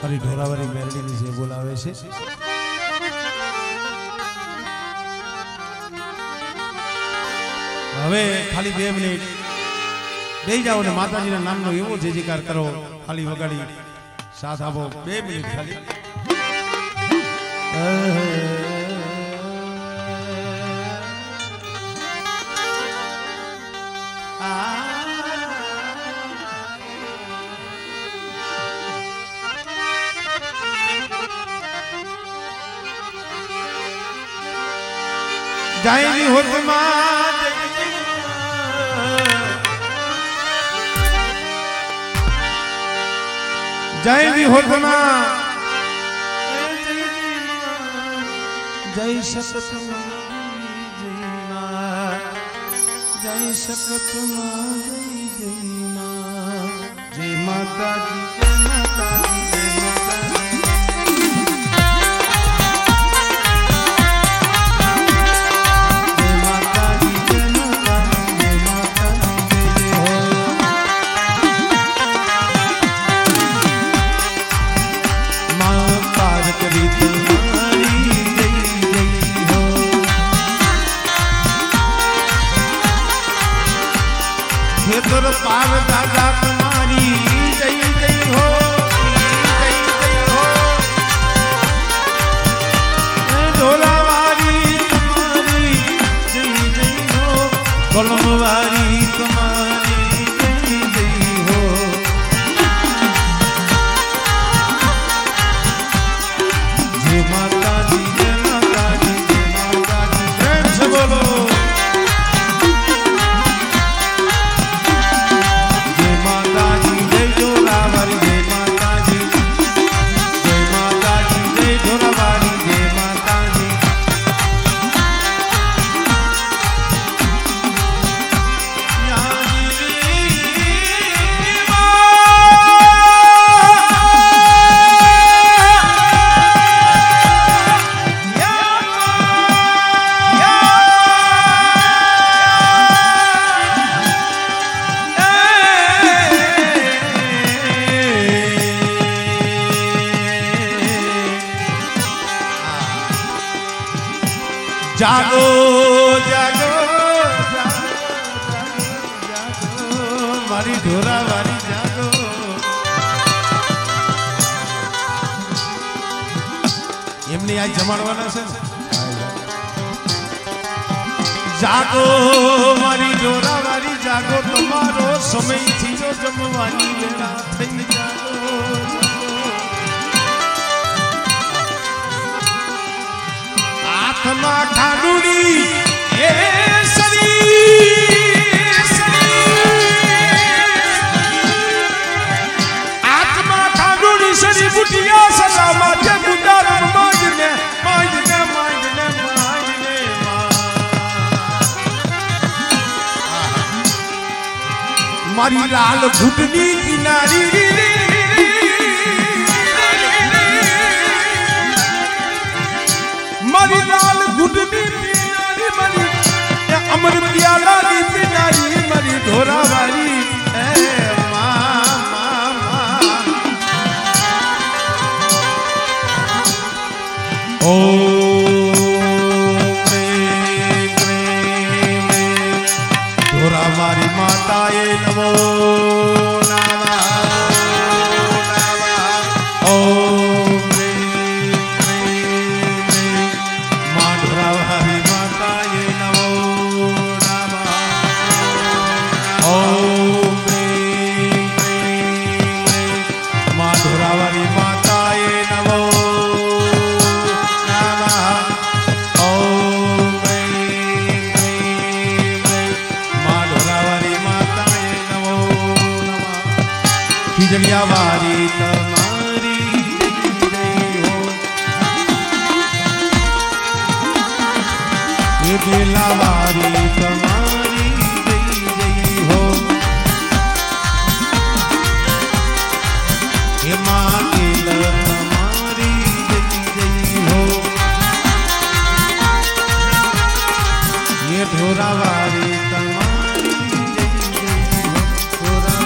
ફરી ઢોરાવાળી મેરડીની જે બોલાવે છે હવે ખાલી 2 મિનિટ બેસી જાઓ ને માતાજીના નામનો એવો જયજયકાર કરો ખાલી વગાડી સાથ આપો 2 મિનિટ ખાલી जाएगी होत मां जाएगी होत मां जय सकत जय सकत जय माता जी जय माता जी पार दादा तुम्हारी जय जय हो जय जय हो ढोलावारी तुम्हारी जय जय हो कलमवारी तुम्हारी जय जय हो जय माता दी जय माता दी जय माता दी प्रेम से बोलो जागो जागो मारी ढोरा वारी जागो एमने आज जमाड़वाना છે जागो मारी ढोरा वारी जागो તમારો સમય થયો જમવાની વેળા થઈ જાગો आत्मा ठाडुड़ी ए सरी आत्मा ठाडुड़ी सरी बुटिया सदा माथे गुंडार माजने माजने माजने माजने मारी लाल घुटनी किनारी मारी लाल गुडनी पिनारी मारी अमर प्याला दी पिनारी मारी ढोरा वाली मां मां मां ओ ढोरा मारी माता ये नमो वारी तुम्हारी जय हो ये बेला वारी तुम्हारी जय हो ये माँ तुम्हारी जय हो ये ढोरा वारी तुम्हारी जय हो ढोरा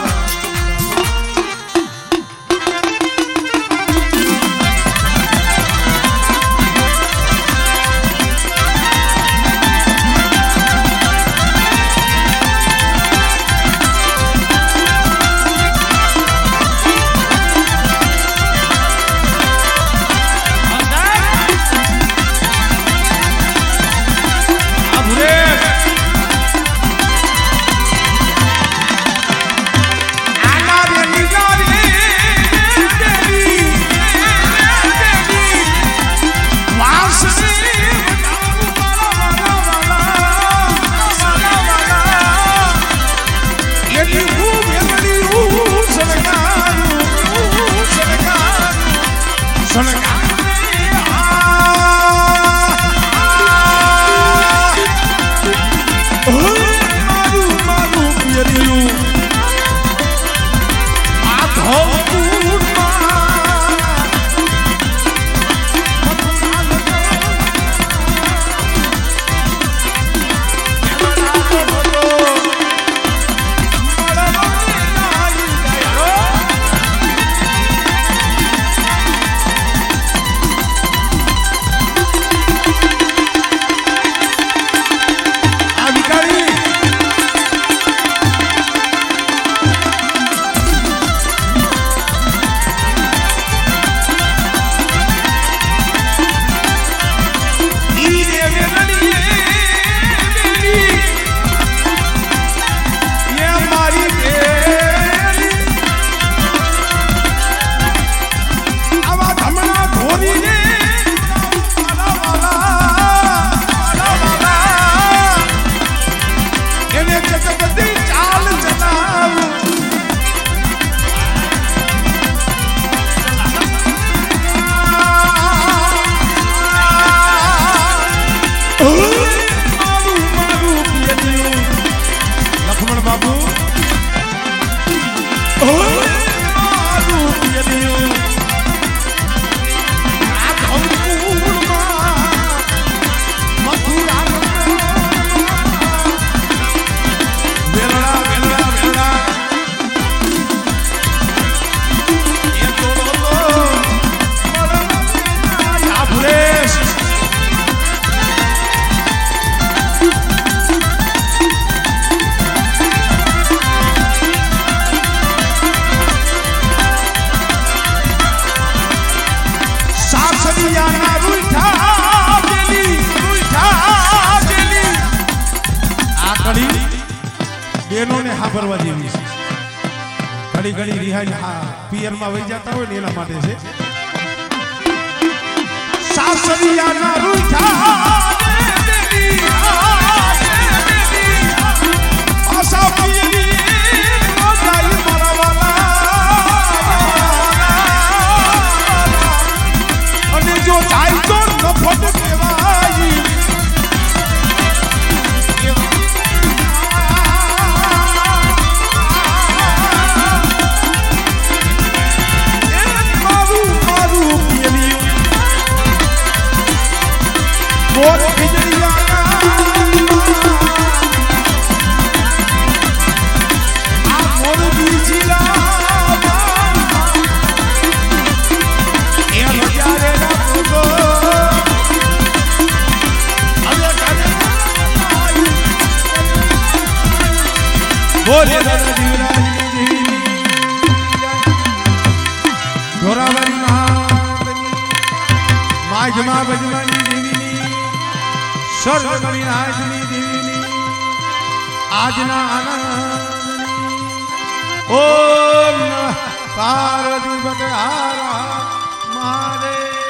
બેનો ને હાભરવા જેવી છે. ઘડી ઘડી રિહાઈ પિયર માં વહી જતા હોય ને એના માટે છે. સાસરિયાના રૂઠા આશા પિયરી રોજાઈ મરવાલા અને જો જાય તો નફટ કહેવાય. બોલે દાદા જીવરાજની ધોરાવારી મહારાજની માજમા બજમાની દેવીની સર્વગણી રાજની દેવીની આજના આનંદની ઓમ નમઃ પાર્વતી પતે હારા મહાદેવ.